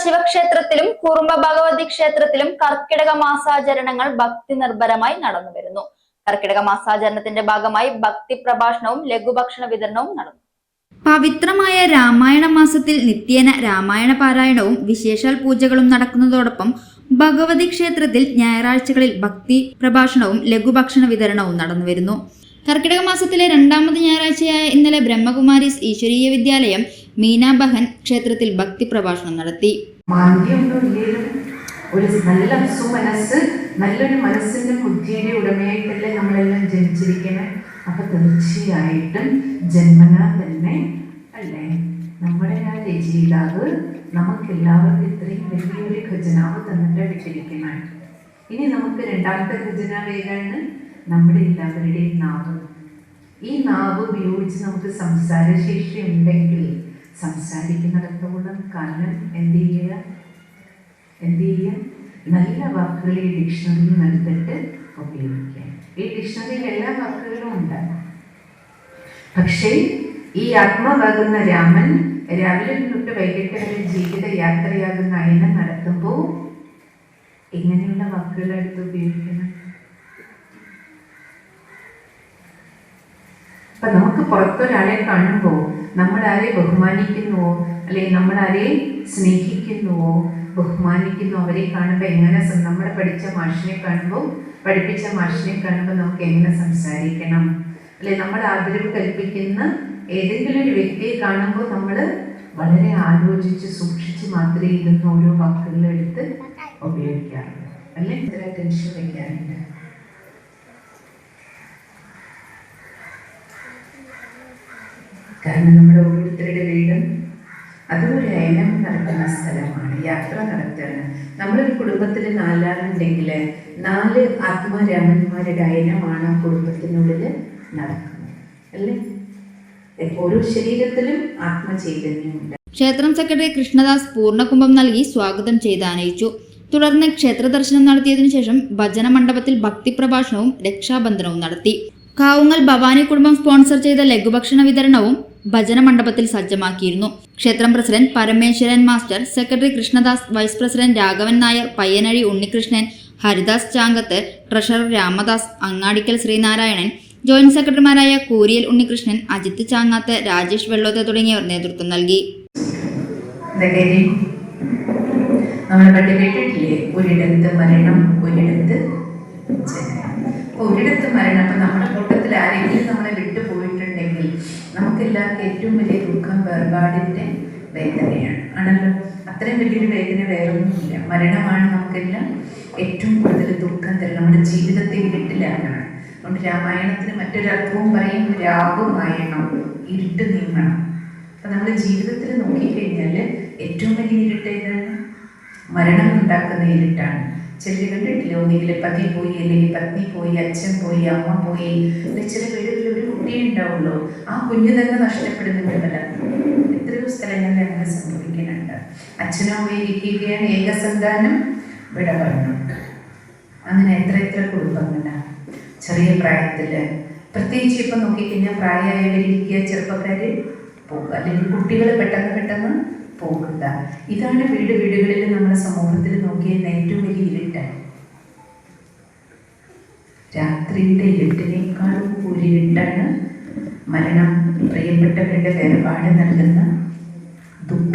ശിവക്ഷേത്രത്തിലും കുറുമ്പ ഭഗവതി ക്ഷേത്രത്തിലും കർക്കിടക മാസാചരണങ്ങൾ ഭക്തി നിർഭരമായി നടന്നുവരുന്നു. കർക്കിടക മാസാചരണത്തിന്റെ ഭാഗമായി ഭക്തി പ്രഭാഷണവും ലഘുഭക്ഷണ വിതരണവും നടന്നു. പവിത്രമായ രാമായണ മാസത്തിൽ നിത്യേന രാമായണ പാരായണവും വിശേഷാൽ പൂജകളും നടക്കുന്നതോടൊപ്പം ഭഗവതി ക്ഷേത്രത്തിൽ ഞായറാഴ്ചകളിൽ ഭക്തി പ്രഭാഷണവും ലഘുഭക്ഷണ വിതരണവും നടന്നുവരുന്നു. കർക്കിടക മാസത്തിലെ രണ്ടാമത് ഞായറാഴ്ചയായ ഇന്നലെ ബ്രഹ്മകുമാരീസ് ഈശ്വരീയ വിദ്യാലയം മീനാബഹൻ ക്ഷേത്രത്തിൽ ഭക്തി പ്രഭാഷണം നടത്തി. ഒരു നല്ല സുമനസ്, നല്ലൊരു മനസ്സിന്റെ ബുദ്ധിയുടെ ഉടമയായിട്ടല്ലേ നമ്മളെല്ലാം ജനിച്ചിരിക്കുന്നത്. അപ്പൊ തീർച്ചയായിട്ടും ജന്മനാ തന്നെ അല്ലേ നമ്മുടെ ആ രചയിതാവ് നമുക്കെല്ലാവർക്കും ഇത്രയും വലിയൊരു ഖജനാവ് തന്നിട്ട് വിട്ടിരിക്കുന്നത്. ഇനി നമുക്ക് രണ്ടാമത്തെ ഖജനാവ് ഏതാണ്? നമ്മുടെ എല്ലാവരുടെയും നാവ്. ഈ നാവ് ഉപയോഗിച്ച് നമുക്ക് സംസാരശേഷി ഉണ്ടെങ്കിൽ സംസാരിക്കുന്നിടത്തോളം കാലം എന്ത് ചെയ്യുക? നല്ല വാക്കുകൾ ഈ ഡിക്ഷണറിയിൽ എടുത്തിട്ട് ഉപയോഗിക്കുക. ഈ ഡിക്ഷണറിയിൽ എല്ലാ വാക്കുകളും ഉണ്ട്. പക്ഷേ ഈ ആത്മാവാകുന്ന രാമൻ രാവിലെ തൊട്ട് വൈകിട്ട് വരെ ജീവിത യാത്രയാകുന്ന അയനം നടത്തുമ്പോൾ ഇങ്ങനെയുള്ള വാക്കുകൾ എടുത്ത് ഉപയോഗിക്കണം. അപ്പൊ നമുക്ക് പുറത്തൊരാളെ കാണുമ്പോൾ നമ്മൾ ആരെ ബഹുമാനിക്കുന്നുവോ അല്ലെങ്കിൽ നമ്മൾ ആരെ സ്നേഹിക്കുന്നുവോ ബഹുമാനിക്കുന്നു, അവരെ കാണുമ്പോൾ എങ്ങനെ നമ്മളെ പഠിപ്പിച്ച മാഷിനെ കാണുമ്പോൾ നമുക്ക് എങ്ങനെ സംസാരിക്കണം, അല്ലെ നമ്മൾ ആദരവ് കൽപ്പിക്കുന്ന ഏതെങ്കിലും ഒരു വ്യക്തിയെ കാണുമ്പോൾ നമ്മൾ വളരെ ആലോചിച്ച് സൂക്ഷിച്ച് മാത്രമേ ഇരുന്ന് ഓരോ വാക്കുകൾ എടുത്ത് ഉപയോഗിക്കാറുള്ളൂ. അല്ലെ ഇത്ര ടെൻഷൻ വയ്ക്കാറുണ്ട്. കാരണം നമ്മുടെ ഓരോരുത്തരുടെ വീടും അതും ഒരു അയനം നടക്കുന്ന സ്ഥലമാണ്, യാത്ര നടത്തുകയാണ്. നമ്മളൊരു കുടുംബത്തിൽ 4 ആളുണ്ടെങ്കിൽ 4 ആത്മാരാമന്മാരുടെ അയനമാണ് ആ കുടുംബത്തിനുള്ളിൽ നടക്കുന്നത്. അല്ലേ? ഓരോ ശരീരത്തിലും ആത്മചൈതന്യമുണ്ട്. ക്ഷേത്രം സെക്രട്ടറി കൃഷ്ണദാസ് പൂർണ്ണകുംഭം നൽകി സ്വാഗതം ചെയ്ത് ആനയിച്ചു. തുടർന്ന് ക്ഷേത്ര ദർശനം നടത്തിയതിനു ശേഷം ഭജന മണ്ഡപത്തിൽ ഭക്തി പ്രഭാഷണവും രക്ഷാബന്ധനവും നടത്തി. കാവുങ്ങൽ ഭവാനി കുടുംബം സ്പോൺസർ ചെയ്ത ലഘുഭക്ഷണ വിതരണവും ഭജന മണ്ഡപത്തിൽ സജ്ജമാക്കിയിരുന്നു. ക്ഷേത്രം president Parameswaran master, secretary Krishnadas, vice president Raghavan Nair, Payyanazhi Unnikrishnan, Haridas Changath, treasurer Ramadas, Angadikkal Sreenarayanan, joint സെക്രട്ടറിമാരായ കൂരിയൽ ഉണ്ണികൃഷ്ണൻ, അജിത്ത് ചാങ്ങാത്ത്, രാജേഷ് വെള്ളോത്ത് തുടങ്ങിയവർ നേതൃത്വം നൽകി. ഒരിടത്ത് മരണം, അപ്പൊ നമ്മുടെ കൂട്ടത്തിൽ ആരെങ്കിലും നമ്മളെ വിട്ടുപോയിട്ടുണ്ടെങ്കിൽ നമുക്കെല്ലാവർക്കും ഏറ്റവും വലിയ ദുഃഖം വേർപാടിന്റെ വേദനയാണ് ആണല്ലോ. അത്രയും വലിയൊരു വേദന വേറൊന്നുമില്ല. മരണമാണ് നമുക്കെല്ലാം ഏറ്റവും കൂടുതൽ ദുഃഖം തരും, നമ്മുടെ ജീവിതത്തെ ഇരുട്ടിലാക്കണം. അതുകൊണ്ട് രാമായണത്തിന് മറ്റൊരർത്ഥവും പറയും, രാവുമായണം, ഇരുട്ട് നീങ്ങണം. അപ്പൊ നമ്മുടെ ജീവിതത്തിൽ നോക്കിക്കഴിഞ്ഞാൽ ഏറ്റവും വലിയ ഇരുട്ട് ഏതാണ്? മരണം ഉണ്ടാക്കുന്ന ഇരുട്ടാണ്. ചിലർ കണ്ടിട്ടില്ല, ഒന്നുകിൽ പതി പോയി, അല്ലെങ്കിൽ പത്നി പോയി, അച്ഛൻ പോയി, അമ്മ പോയി, ചില വീടുകളിൽ ഒരു കുട്ടിയെ ഉണ്ടാവുള്ളൂ, ആ കുഞ്ഞു തന്നെ നഷ്ടപ്പെടുന്നുണ്ടല്ല. എത്രയോ സ്ഥലങ്ങളിൽ അങ്ങനെ സംഭവിക്കുന്നുണ്ട്. അച്ഛനോ ഇരിക്കുകയാണ്, ഏകസന്താനം വിട പറഞ്ഞു. അങ്ങനെ എത്ര കുടുംബങ്ങളാണ് ചെറിയ പ്രായത്തില്. പ്രത്യേകിച്ച് ഇപ്പം നോക്കിക്കഴിഞ്ഞാൽ പ്രായമായവരിക്കുക, ചെറുപ്പക്കാര് പോകുക, അല്ലെങ്കിൽ കുട്ടികൾ പെട്ടെന്ന് പോകുക. ഇതാണ് വീടുകളിൽ നമ്മുടെ സമൂഹത്തിൽ നോക്കിയിരുന്ന ഏറ്റവും വലിയ ഇരുട്ടാണ്. രാത്രിയുടെ ഇരുട്ടിനേക്കാളും കൂരിരുട്ടാണ് മരണം, പ്രിയപ്പെട്ടവരുടെ വേർപാട് നൽകുന്ന ദുഃഖം.